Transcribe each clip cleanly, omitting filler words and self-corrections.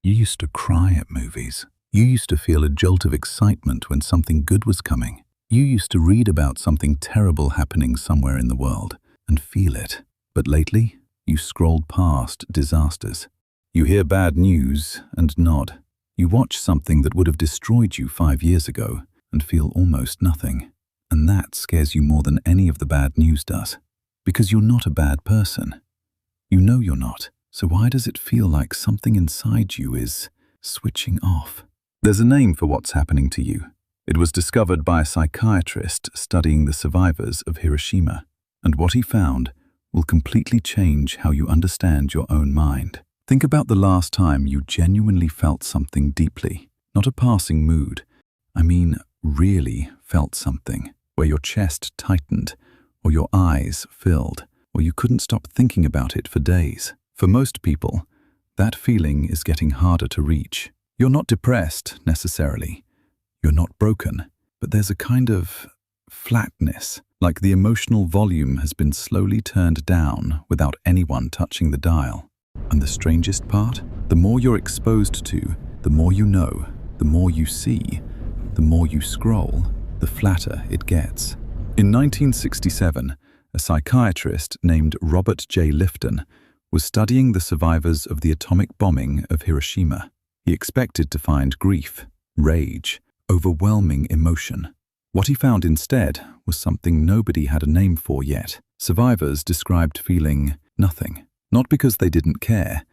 You used to cry at movies. You used to feel a jolt of excitement when something good was coming. You used to read about something terrible happening somewhere in the world and feel it. But lately, you scrolled past disasters. You hear bad news and nod. You watch something that would have destroyed you 5 years ago and feel almost nothing. And that scares you more than any of the bad news does. Because you're not a bad person. You know you're not. So why does it feel like something inside you is switching off? There's a name for what's happening to you. It was discovered by a psychiatrist studying the survivors of Hiroshima. And what he found will completely change how you understand your own mind. Think about the last time you genuinely felt something deeply. Not a passing mood. I mean, really felt something. Where your chest tightened, or your eyes filled, or you couldn't stop thinking about it for days. For most people, that feeling is getting harder to reach. You're not depressed, necessarily. You're not broken, but there's a kind of flatness, like the emotional volume has been slowly turned down without anyone touching the dial. And the strangest part? The more you're exposed to, the more you know, the more you see, the more you scroll, the flatter it gets. In 1967, a psychiatrist named Robert Lifton was studying the survivors of the atomic bombing of Hiroshima. He expected to find grief, rage, overwhelming emotion. What he found instead was something nobody had a name for yet. Survivors described feeling nothing, not because they didn't care,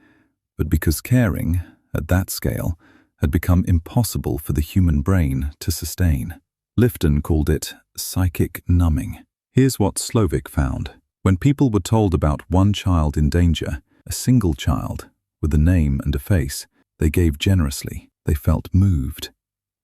but because caring, at that scale, had become impossible for the human brain to sustain. Lifton called it psychic numbing. Here's what Slovic found. When people were told about one child in danger, a single child, with a name and a face, they gave generously. They felt moved.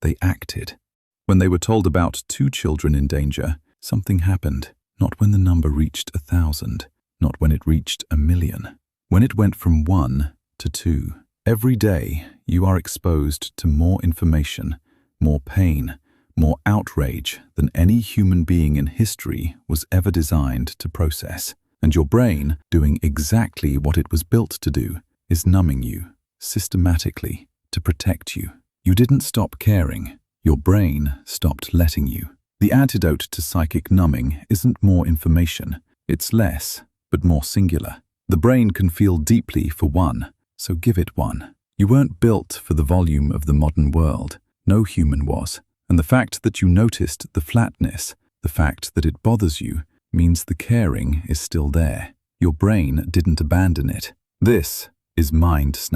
They acted. When they were told about 2 children in danger, something happened. Not when the number reached 1,000, not when it reached 1,000,000. When it went from 1 to 2. Every day, you are exposed to more information, more pain, more outrage than any human being in history was ever designed to process. And your brain, doing exactly what it was built to do, is numbing you, systematically, to protect you. You didn't stop caring. Your brain stopped letting you. The antidote to psychic numbing isn't more information. It's less, but more singular. The brain can feel deeply for one, so give it one. You weren't built for the volume of the modern world. No human was. And the fact that you noticed the flatness, the fact that it bothers you, means the caring is still there. Your brain didn't abandon it. This is Mind Snap.